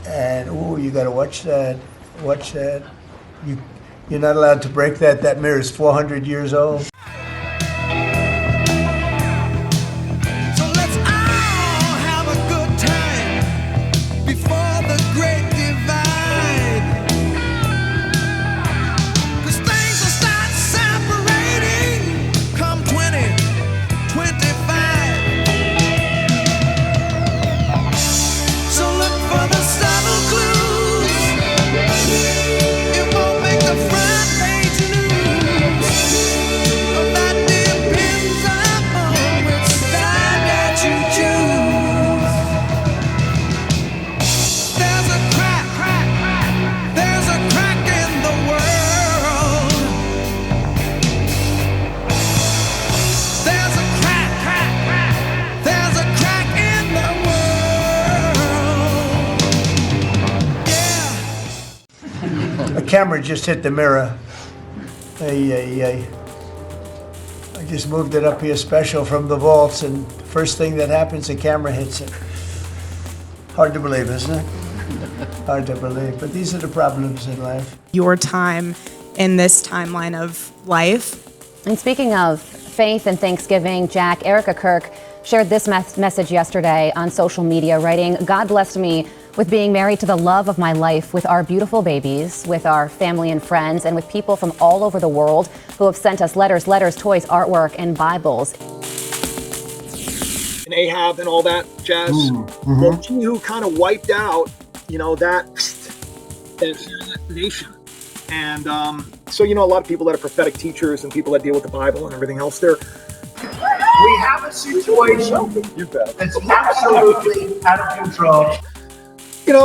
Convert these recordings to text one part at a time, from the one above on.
And you got to watch that. Watch that. You're not allowed to break that. That mirror is 400 years old. Camera just hit the mirror. I just moved it up here special from the vaults, and first thing that happens, the camera hits it. Hard to believe, isn't it? Hard to believe, but these are the problems in life. Your time in this timeline of life. And speaking of faith and Thanksgiving, Jack, Erika Kirk shared this message yesterday on social media, writing, "God blessed me with being married to the love of my life, with our beautiful babies, with our family and friends, and with people from all over the world who have sent us letters, toys, artwork, and Bibles." And Ahab and all that jazz. Well, he who kind of wiped out, that nation. And so, a lot of people that are prophetic teachers and people that deal with the Bible and everything else there. We have a situation that's absolutely out of control.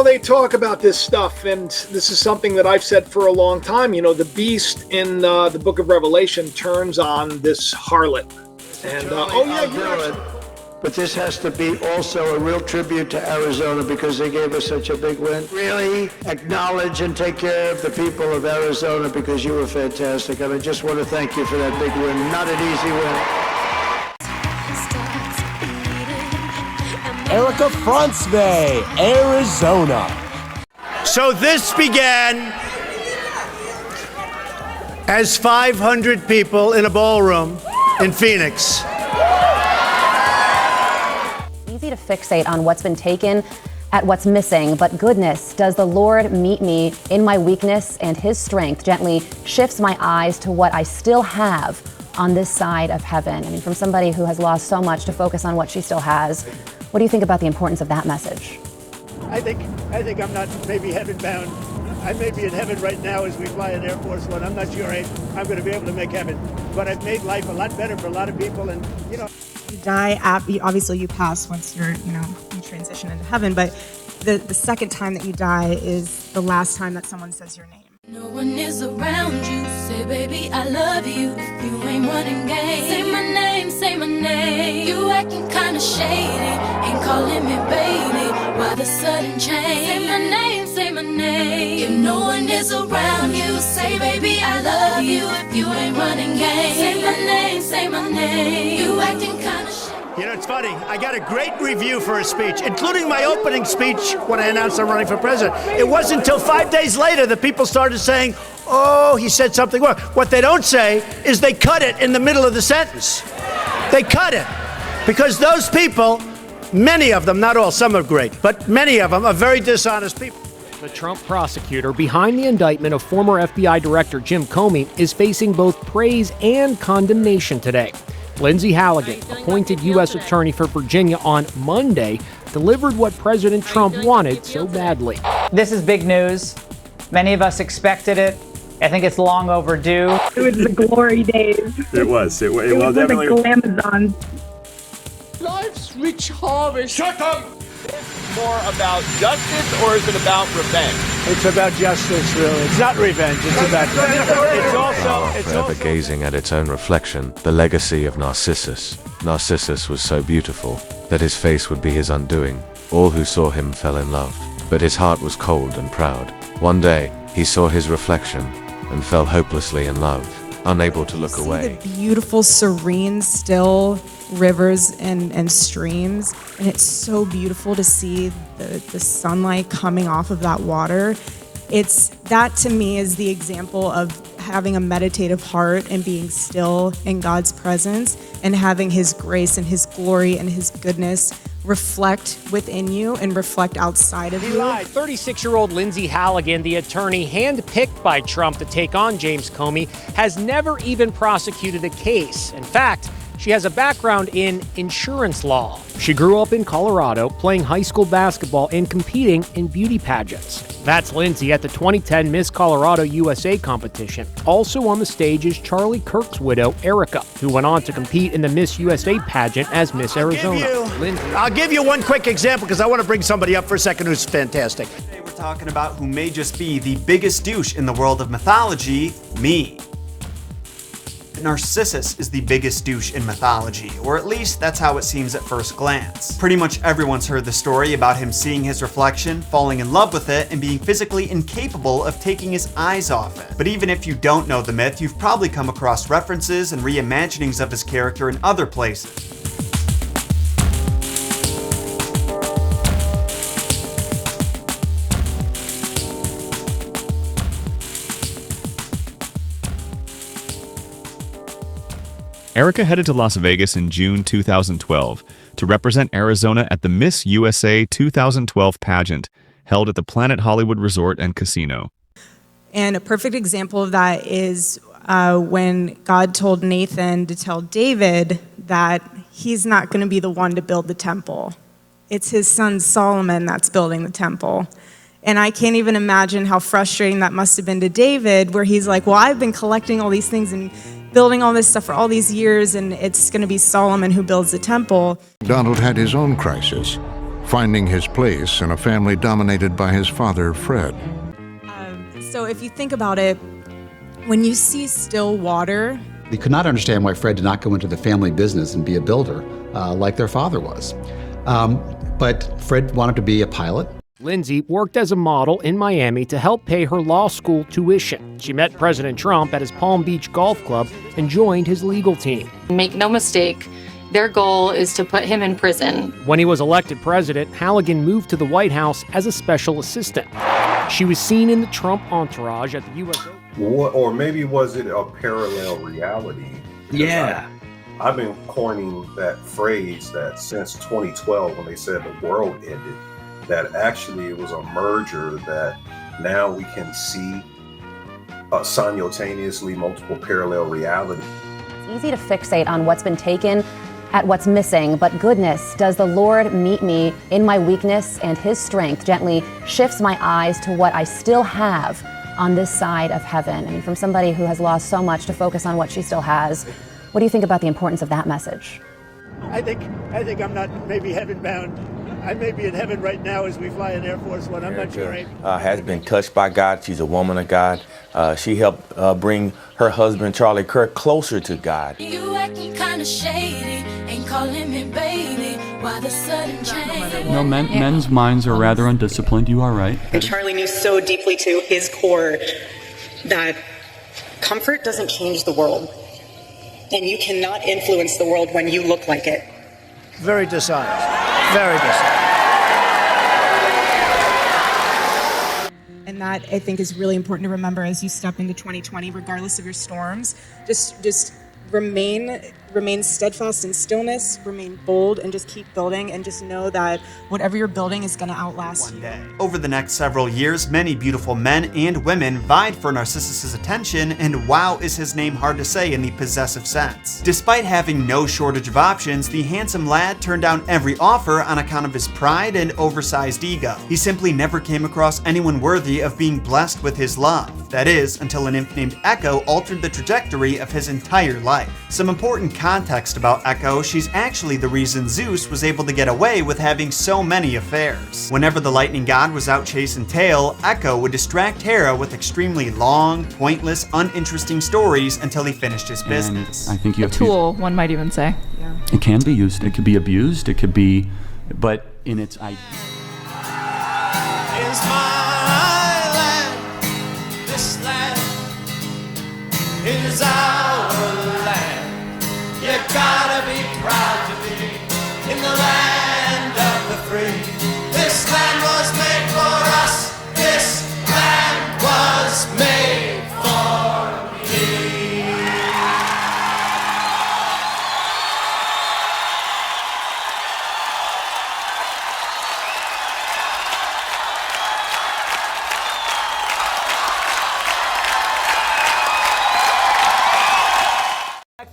They talk about this stuff, and this is something that I've said for a long time. The beast in the book of Revelation turns on this harlot. And, But this has to be also a real tribute to Arizona because they gave us such a big win. Really acknowledge and take care of the people of Arizona because you were fantastic. And I just want to thank you for that big win. Not an easy win. Erika Francevay, Arizona. So this began as 500 people in a ballroom in Phoenix. Easy to fixate on what's been taken, at what's missing, but goodness, does the Lord meet me in my weakness, and his strength gently shifts my eyes to what I still have on this side of heaven. I mean, from somebody who has lost so much to focus on what she still has. What do you think about the importance of that message? I think I'm not maybe heaven bound. I may be in heaven right now as we fly in Air Force One. I'm not sure I'm going to be able to make heaven, but I've made life a lot better for a lot of people. And You die, obviously you pass once you transition into heaven, but the second time that you die is the last time that someone says your name. No one is around you, say baby I love you. If you ain't running game, say my name, say my name. You acting kinda shady, ain't calling me baby. Why the sudden change? Say my name, say my name. If no one is around you, say baby I love you. If you ain't running game, say my name, say my name. You acting kinda shady. It's funny. I got a great review for a speech, including my opening speech when I announced I'm running for president. It wasn't until 5 days later that people started saying, oh, he said something wrong. What they don't say is they cut it in the middle of the sentence. They cut it because those people, many of them, not all, some are great, but many of them are very dishonest people. The Trump prosecutor behind the indictment of former FBI Director Jim Comey is facing both praise and condemnation today. Lindsay Halligan, appointed U.S. Attorney for Virginia on Monday, delivered what President Trump wanted so badly. This is big news. Many of us expected it. I think it's long overdue. It was the glory days. It was. It was definitely the glamazon. Life's rich harvest. Shut up! More about justice, or is it about revenge? It's about justice, really. It's not revenge. It's about justice. Forever gazing at its own reflection, the legacy of Narcissus. Narcissus was so beautiful that his face would be his undoing. All who saw him fell in love, but his heart was cold and proud. One day, he saw his reflection and fell hopelessly in love. unable to look See away. the beautiful, serene, still rivers and streams, and it's so beautiful to see the sunlight coming off of that water. That to me is the example of having a meditative heart and being still in God's presence and having His grace and His glory and His goodness reflect within you and reflect outside of you. 36-year-old Lindsay Halligan, the attorney handpicked by Trump to take on James Comey, has never even prosecuted a case. In fact, she has a background in insurance law. She grew up in Colorado, playing high school basketball and competing in beauty pageants. That's Lindsay at the 2010 Miss Colorado USA competition. Also on the stage is Charlie Kirk's widow, Erika, who went on to compete in the Miss USA pageant as Miss Arizona. I'll give you one quick example because I want to bring somebody up for a second who's fantastic. Today we're talking about who may just be the biggest douche in the world of mythology, me. Narcissus is the biggest douche in mythology, or at least that's how it seems at first glance. Pretty much everyone's heard the story about him seeing his reflection, falling in love with it, and being physically incapable of taking his eyes off it. But even if you don't know the myth, you've probably come across references and reimaginings of his character in other places. Erika headed to Las Vegas in June 2012 to represent Arizona at the Miss USA 2012 pageant held at the Planet Hollywood Resort and Casino. And a perfect example of that is when God told Nathan to tell David that he's not going to be the one to build the temple. It's his son Solomon that's building the temple. And I can't even imagine how frustrating that must have been to David, where he's like, well, I've been collecting all these things and building all this stuff for all these years, and it's going to be Solomon who builds the temple. Donald had his own crisis, finding his place in a family dominated by his father, Fred. So if you think about it, when you see still water... They could not understand why Fred did not go into the family business and be a builder like their father was. But Fred wanted to be a pilot. Lindsay worked as a model in Miami to help pay her law school tuition. She met President Trump at his Palm Beach golf club and joined his legal team. Make no mistake, their goal is to put him in prison. When he was elected president, Halligan moved to the White House as a special assistant. She was seen in the Trump entourage at the U.S. Or maybe was it a parallel reality? Yeah. I've been coining that phrase that since 2012 when they said the world ended, that actually it was a merger that now we can see simultaneously multiple parallel realities. It's easy to fixate on what's been taken, at what's missing, but goodness, does the Lord meet me in my weakness, and His strength gently shifts my eyes to what I still have on this side of heaven. I mean, from somebody who has lost so much to focus on what she still has, what do you think about the importance of that message? I think I'm not maybe heaven bound. I may be in heaven right now as we fly in Air Force One. I'm not sure. Has been touched by God. She's a woman of God. She helped bring her husband, Charlie Kirk, closer to God. You acting kind of shady, ain't calling me baby. Why the sudden change? No, men's minds are rather undisciplined. You are right. And Charlie knew so deeply to his core that comfort doesn't change the world. And you cannot influence the world when you look like it. Very dishonest. Very dishonest. And that, I think, is really important to remember as you step into 2020, regardless of your storms. Just remain steadfast in stillness, remain bold, and just keep building, and just know that whatever you're building is going to outlast you. Over the next several years, many beautiful men and women vied for Narcissus' attention, and wow, is his name hard to say in the possessive sense. Despite having no shortage of options, the handsome lad turned down every offer on account of his pride and oversized ego. He simply never came across anyone worthy of being blessed with his love. That is, until an imp named Echo altered the trajectory of his entire life. Some important context about Echo: she's actually the reason Zeus was able to get away with having so many affairs. Whenever the lightning god was out chasing tail, Echo would distract Hera with extremely long, pointless, uninteresting stories until he finished his business. I think you have A tool, one might even say. Yeah. It can be used. It could be abused. It could be, but in its idea. Is my land, this land is ours.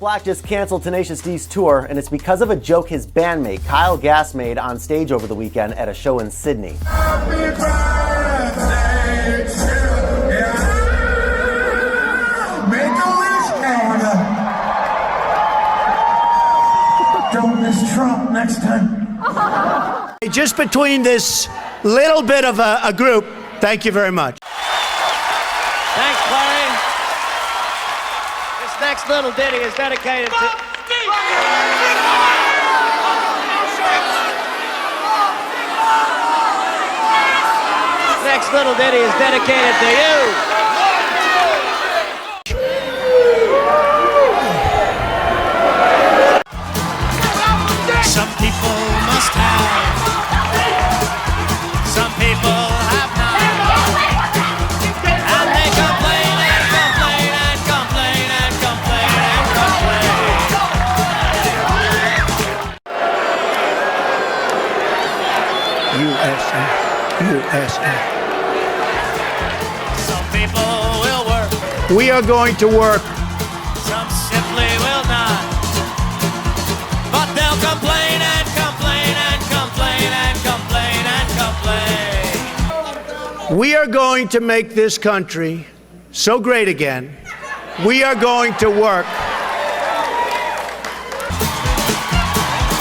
Black just canceled Tenacious D's tour, and it's because of a joke his bandmate Kyle Gass made on stage over the weekend at a show in Sydney. Happy birthday to you. Make a wish, Canada. Don't miss Trump next time. Just between this little bit of a group, thank you very much. Thanks, Larry. This next little ditty is dedicated to... This next little ditty is dedicated to you. Some people must have. Some people have not. And they complain and complain and complain and complain and complain. USA. USA. Some people will work. We are going to work. Some simply will not. But they'll complain and complain and complain and complain and complain. We are going to make this country so great again. We are going to work.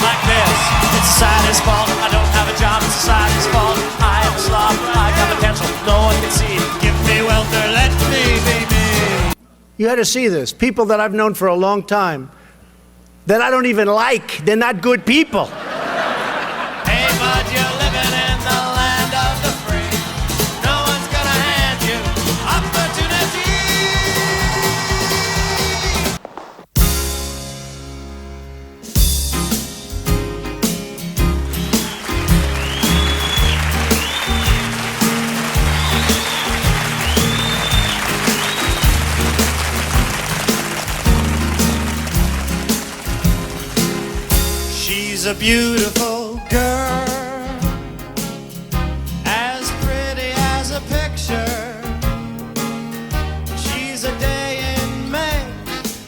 Like this, it's society's fault. I don't have a job, it's society's fault. I am a slob, I got potential, no one can see. Give me welfare, let me be me. You had to see this. People that I've known for a long time that I don't even like. They're not good people. Hey, bud, you're living in the land of the free. No one's gonna hand you opportunity. She's a beautiful girl, as pretty as a picture. She's a day in May,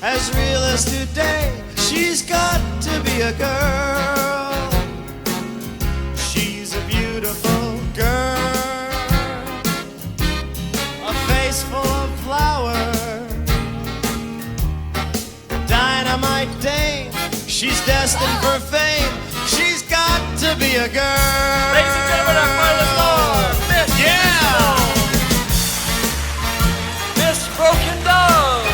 as real as today. She's got to be a girl. She's a beautiful girl, a face full of flowers, dynamite dame. She's destined for fame. She's got to be a girl. Ladies and gentlemen, our final star, Miss Miss Broken Dove.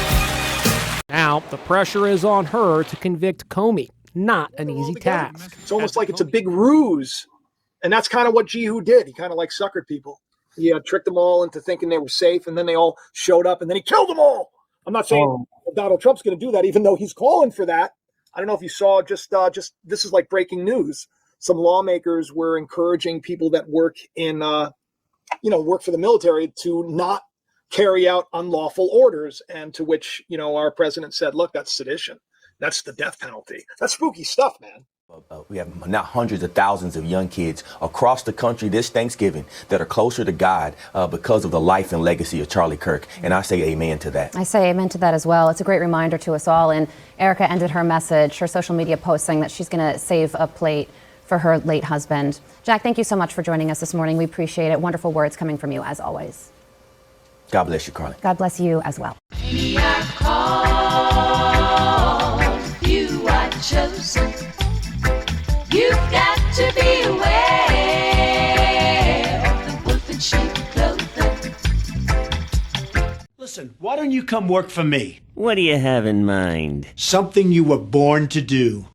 Now, the pressure is on her to convict Comey. Not an easy task. It's almost like it's a big ruse. And that's kind of what Jehu did. He kind of like suckered people. He tricked them all into thinking they were safe, and then they all showed up, and then he killed them all. I'm not saying Donald Trump's going to do that, even though he's calling for that. I don't know if you saw just this is like breaking news. Some lawmakers were encouraging people that work in, work for the military to not carry out unlawful orders. And to which, our president said, look, that's sedition. That's the death penalty. That's spooky stuff, man. We have now hundreds of thousands of young kids across the country this Thanksgiving that are closer to God because of the life and legacy of Charlie Kirk. And I say amen to that. I say amen to that as well. It's a great reminder to us all. And Erika ended her message, her social media post, saying that she's going to save a plate for her late husband. Jack, thank you so much for joining us this morning. We appreciate it. Wonderful words coming from you, as always. God bless you, Carly. God bless you as well. You are chosen. You've got to be aware of the wolf in sheep's clothing. Listen, why don't you come work for me? What do you have in mind? Something you were born to do.